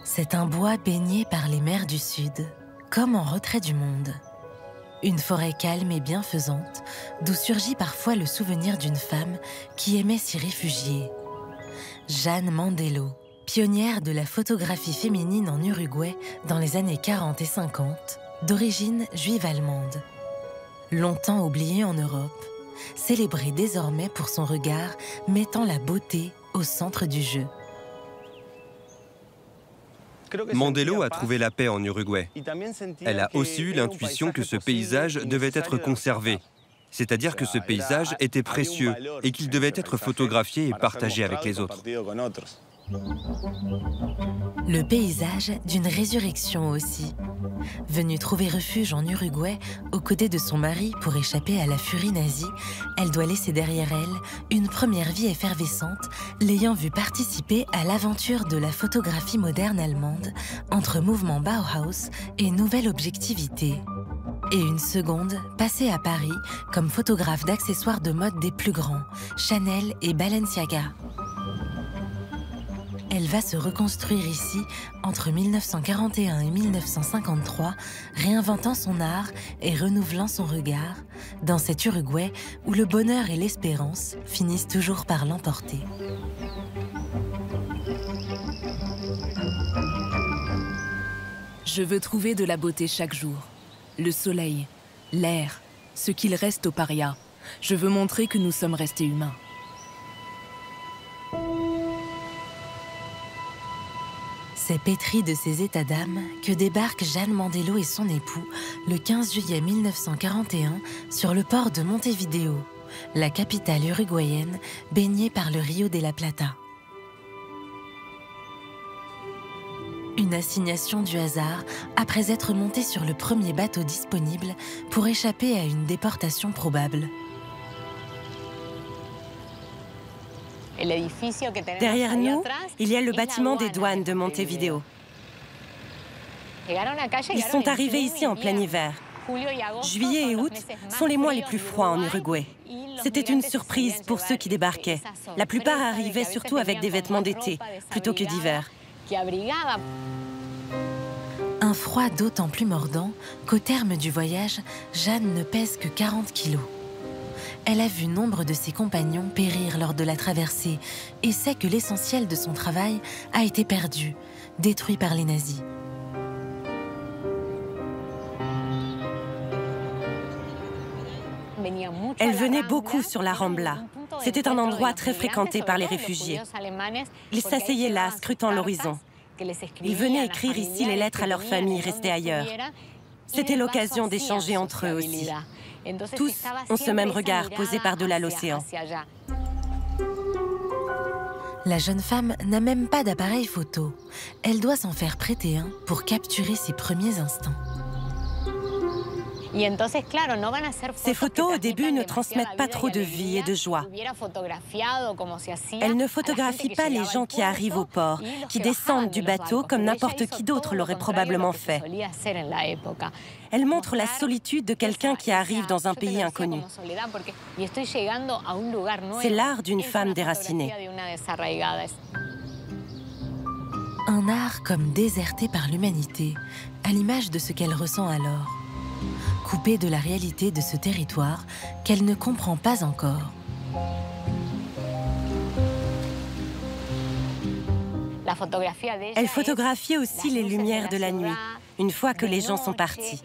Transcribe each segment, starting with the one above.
C'est un bois baigné par les mers du Sud, comme en retrait du monde. Une forêt calme et bienfaisante, d'où surgit parfois le souvenir d'une femme qui aimait s'y réfugier. Jeanne Mandelo, pionnière de la photographie féminine en Uruguay dans les années 40 et 50, d'origine juive allemande. Longtemps oubliée en Europe, célébrée désormais pour son regard mettant la beauté au centre du jeu. Mandelo a trouvé la paix en Uruguay. Elle a aussi eu l'intuition que ce paysage devait être conservé, c'est-à-dire que ce paysage était précieux et qu'il devait être photographié et partagé avec les autres. Le paysage d'une résurrection aussi. Venue trouver refuge en Uruguay, aux côtés de son mari pour échapper à la furie nazie, elle doit laisser derrière elle une première vie effervescente, l'ayant vue participer à l'aventure de la photographie moderne allemande entre mouvement Bauhaus et nouvelle objectivité. Et une seconde passée à Paris comme photographe d'accessoires de mode des plus grands, Chanel et Balenciaga. Elle va se reconstruire ici entre 1941 et 1953, réinventant son art et renouvelant son regard, dans cet Uruguay où le bonheur et l'espérance finissent toujours par l'emporter. Je veux trouver de la beauté chaque jour. Le soleil, l'air, ce qu'il reste aux parias. Je veux montrer que nous sommes restés humains. C'est pétri de ces états d'âme que débarquent Jeanne Mandelo et son époux le 15 juillet 1941 sur le port de Montevideo, la capitale uruguayenne baignée par le Rio de la Plata. Une assignation du hasard après être monté sur le premier bateau disponible pour échapper à une déportation probable. Derrière nous, il y a le bâtiment des douanes de Montevideo. Ils sont arrivés ici en plein hiver. Juillet et août sont les mois les plus froids en Uruguay. C'était une surprise pour ceux qui débarquaient. La plupart arrivaient surtout avec des vêtements d'été, plutôt que d'hiver. Un froid d'autant plus mordant qu'au terme du voyage, Jeanne ne pèse que 40 kilos. Elle a vu nombre de ses compagnons périr lors de la traversée et sait que l'essentiel de son travail a été perdu, détruit par les nazis. Elle venait beaucoup sur la Rambla. C'était un endroit très fréquenté par les réfugiés. Ils s'asseyaient là, scrutant l'horizon. Ils venaient écrire ici les lettres à leurs familles restées ailleurs. C'était l'occasion d'échanger entre eux aussi. Tous ont ce même regard posé par-delà l'océan. La jeune femme n'a même pas d'appareil photo. Elle doit s'en faire prêter un pour capturer ses premiers instants. Ces photos, au début, ne transmettent pas trop de vie et de joie. Elles ne photographient pas les gens qui arrivent au port, qui descendent du bateau comme n'importe qui d'autre l'aurait probablement fait. Elles montrent la solitude de quelqu'un qui arrive dans un pays inconnu. C'est l'art d'une femme déracinée. Un art comme déserté par l'humanité, à l'image de ce qu'elle ressent alors. Coupée de la réalité de ce territoire qu'elle ne comprend pas encore. Elle photographiait aussi les lumières de la nuit, une fois que les gens sont partis.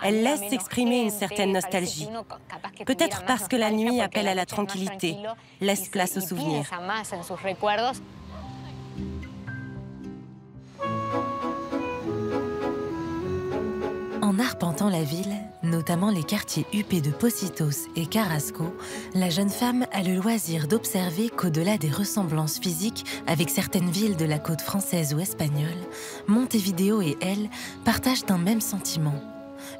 Elle laisse s'exprimer une certaine nostalgie. Peut-être parce que la nuit appelle à la tranquillité, laisse place aux souvenirs. En arpentant la ville, notamment les quartiers huppés de Pocitos et Carrasco, la jeune femme a le loisir d'observer qu'au-delà des ressemblances physiques avec certaines villes de la côte française ou espagnole, Montevideo et elle partagent un même sentiment,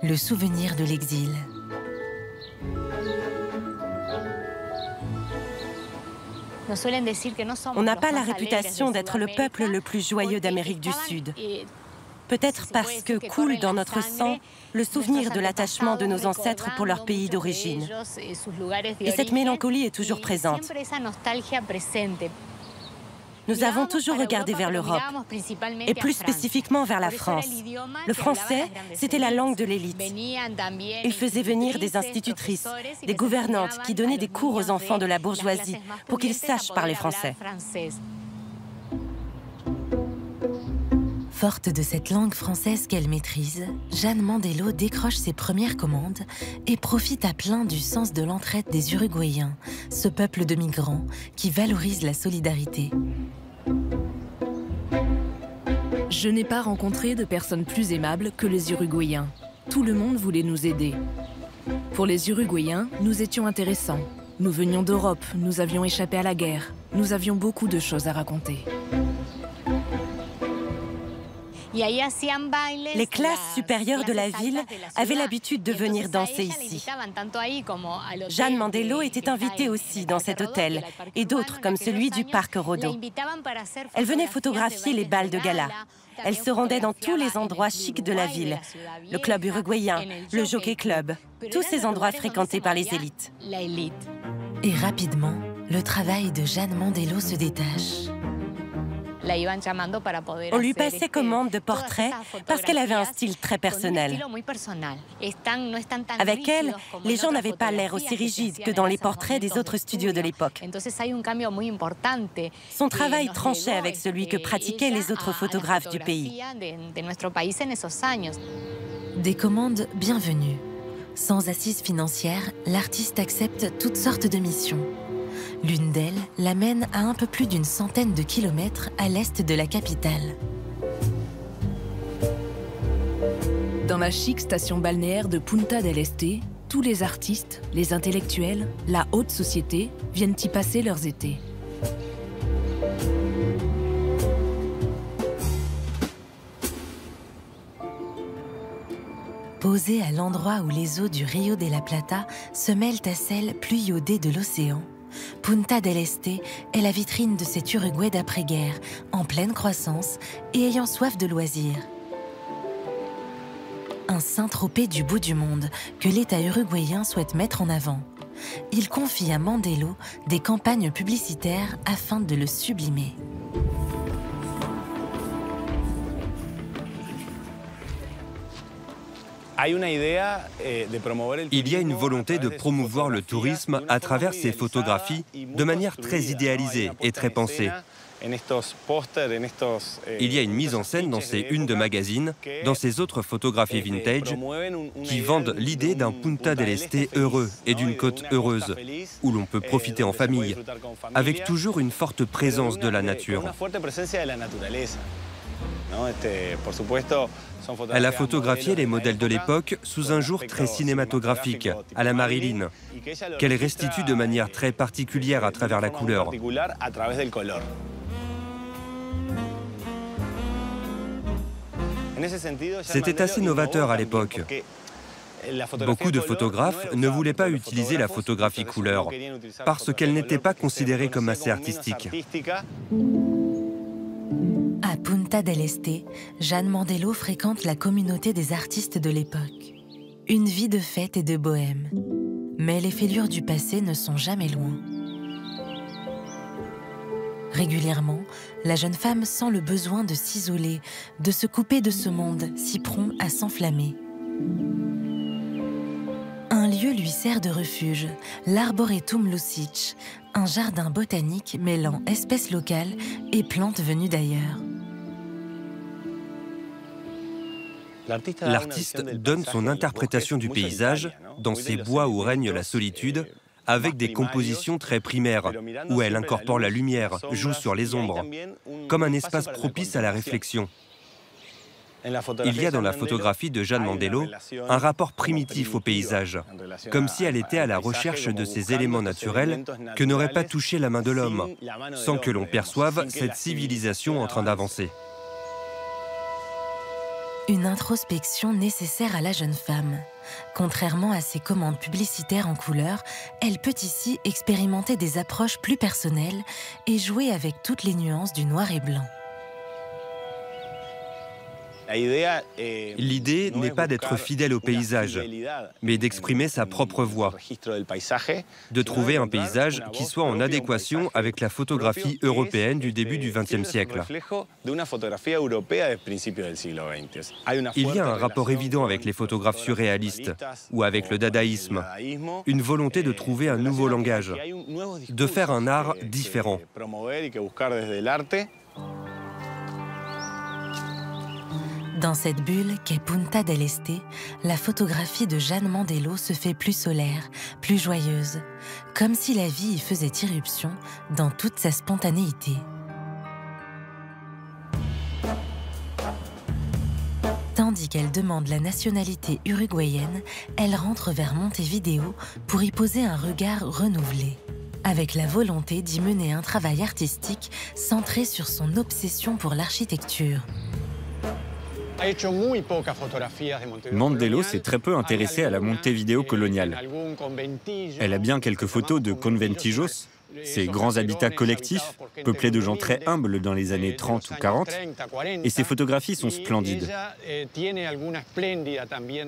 le souvenir de l'exil. On n'a pas la réputation d'être le peuple le plus joyeux d'Amérique du Sud. Peut-être parce que coule dans notre sang le souvenir de l'attachement de nos ancêtres pour leur pays d'origine. Et cette mélancolie est toujours présente. Nous avons toujours regardé vers l'Europe, et plus spécifiquement vers la France. Le français, c'était la langue de l'élite. Il faisait venir des institutrices, des gouvernantes qui donnaient des cours aux enfants de la bourgeoisie pour qu'ils sachent parler français. Forte de cette langue française qu'elle maîtrise, Jeanne Mandelo décroche ses premières commandes et profite à plein du sens de l'entraide des Uruguayens, ce peuple de migrants qui valorise la solidarité. Je n'ai pas rencontré de personnes plus aimables que les Uruguayens. Tout le monde voulait nous aider. Pour les Uruguayens, nous étions intéressants. Nous venions d'Europe, nous avions échappé à la guerre. Nous avions beaucoup de choses à raconter. Les classes supérieures de la ville avaient l'habitude de venir danser ici. Jeanne Mandelo était invitée aussi dans cet hôtel, et d'autres comme celui du Parc Rodó. Elle venait photographier les bals de gala. Elle se rendait dans tous les endroits chics de la ville, le club uruguayen, le jockey club, tous ces endroits fréquentés par les élites. Et rapidement, le travail de Jeanne Mandelo se détache. On lui passait commande de portraits parce qu'elle avait un style très personnel. Avec elle, les gens n'avaient pas l'air aussi rigides que dans les portraits des autres studios de l'époque. Son travail tranchait avec celui que pratiquaient les autres photographes du pays. Des commandes bienvenues. Sans assise financière, l'artiste accepte toutes sortes de missions. L'une d'elles l'amène à un peu plus d'une centaine de kilomètres à l'est de la capitale. Dans la chic station balnéaire de Punta del Este, tous les artistes, les intellectuels, la haute société viennent y passer leurs étés. Posée à l'endroit où les eaux du Rio de la Plata se mêlent à celles plus iodées de l'océan, Punta del Este est la vitrine de cet Uruguay d'après-guerre, en pleine croissance et ayant soif de loisirs. Un Saint-Tropez du bout du monde que l'État uruguayen souhaite mettre en avant. Il confie à Mandelo des campagnes publicitaires afin de le sublimer. Il y a une volonté de promouvoir le tourisme à travers ces photographies de manière très idéalisée et très pensée. Il y a une mise en scène dans ces unes de magazines, dans ces autres photographies vintage, qui vendent l'idée d'un Punta del Este heureux et d'une côte heureuse, où l'on peut profiter en famille, avec toujours une forte présence de la nature. Elle a photographié les modèles de l'époque sous un jour très cinématographique, à la Marilyn, qu'elle restitue de manière très particulière à travers la couleur. C'était assez novateur à l'époque. Beaucoup de photographes ne voulaient pas utiliser la photographie couleur, parce qu'elle n'était pas considérée comme assez artistique. À Punta del Este, Jeanne Mandelo fréquente la communauté des artistes de l'époque. Une vie de fête et de bohème. Mais les fêlures du passé ne sont jamais loin. Régulièrement, la jeune femme sent le besoin de s'isoler, de se couper de ce monde si prompt à s'enflammer. Un lieu lui sert de refuge, l'Arboretum Lucic, un jardin botanique mêlant espèces locales et plantes venues d'ailleurs. L'artiste donne son interprétation du paysage dans ces bois où règne la solitude, avec des compositions très primaires, où elle incorpore la lumière, joue sur les ombres, comme un espace propice à la réflexion. Il y a dans la photographie de Jeanne Mandelo un rapport primitif au paysage, comme si elle était à la recherche de ces éléments naturels que n'aurait pas touché la main de l'homme, sans que l'on perçoive cette civilisation en train d'avancer. Une introspection nécessaire à la jeune femme. Contrairement à ses commandes publicitaires en couleur, elle peut ici expérimenter des approches plus personnelles et jouer avec toutes les nuances du noir et blanc. L'idée n'est pas d'être fidèle au paysage, mais d'exprimer sa propre voix, de trouver un paysage qui soit en adéquation avec la photographie européenne du début du XXe siècle. Il y a un rapport évident avec les photographes surréalistes ou avec le dadaïsme, une volonté de trouver un nouveau langage, de faire un art différent. Dans cette bulle qu'est Punta del Este, la photographie de Jeanne Mandelo se fait plus solaire, plus joyeuse, comme si la vie y faisait irruption dans toute sa spontanéité. Tandis qu'elle demande la nationalité uruguayenne, elle rentre vers Montevideo pour y poser un regard renouvelé, avec la volonté d'y mener un travail artistique centré sur son obsession pour l'architecture. Mandelo s'est très peu intéressée à la Montevideo coloniale. Elle a bien quelques photos de conventillos, ces grands habitats collectifs, peuplés de gens très humbles dans les années 30 ou 40, et ces photographies sont splendides.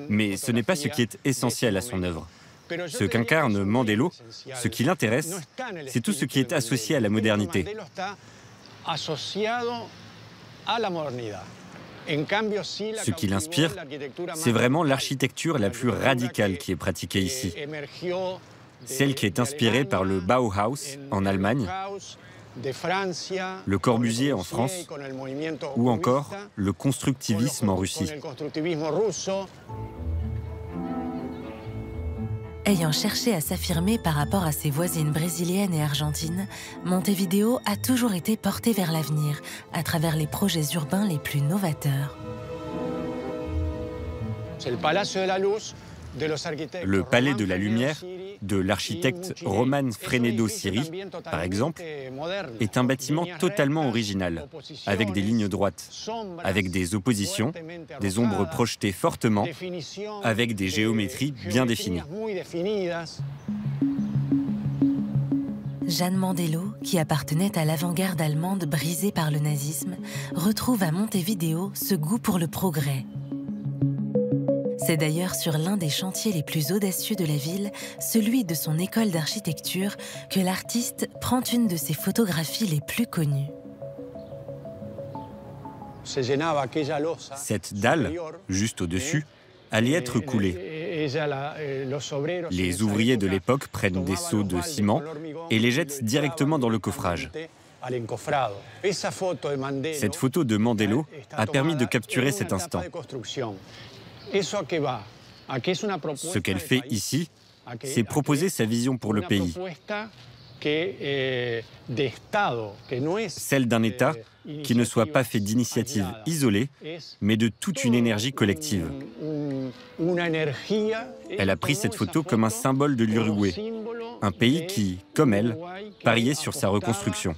Mais ce n'est pas ce qui est essentiel à son œuvre. Ce qu'incarne Mandelo, ce qui l'intéresse, c'est tout ce qui est associé à la modernité. Ce qui l'inspire, c'est vraiment l'architecture la plus radicale qui est pratiquée ici. Celle qui est inspirée par le Bauhaus en Allemagne, le Corbusier en France ou encore le constructivisme en Russie. Ayant cherché à s'affirmer par rapport à ses voisines brésiliennes et argentines, Montevideo a toujours été portée vers l'avenir, à travers les projets urbains les plus novateurs. Le Palais de la Lumière de l'architecte Roman Frenedo Siri, par exemple, est un bâtiment totalement original, avec des lignes droites, avec des oppositions, des ombres projetées fortement, avec des géométries bien définies. Jeanne Mandelo, qui appartenait à l'avant-garde allemande brisée par le nazisme, retrouve à Montevideo ce goût pour le progrès. C'est d'ailleurs sur l'un des chantiers les plus audacieux de la ville, celui de son école d'architecture, que l'artiste prend une de ses photographies les plus connues. Cette dalle, juste au-dessus, allait être coulée. Les ouvriers de l'époque prennent des seaux de ciment et les jettent directement dans le coffrage. Cette photo de Mandelo a permis de capturer cet instant. Ce qu'elle fait ici, c'est proposer sa vision pour le pays. Celle d'un État qui ne soit pas fait d'initiatives isolées, mais de toute une énergie collective. Elle a pris cette photo comme un symbole de l'Uruguay, un pays qui, comme elle, pariait sur sa reconstruction.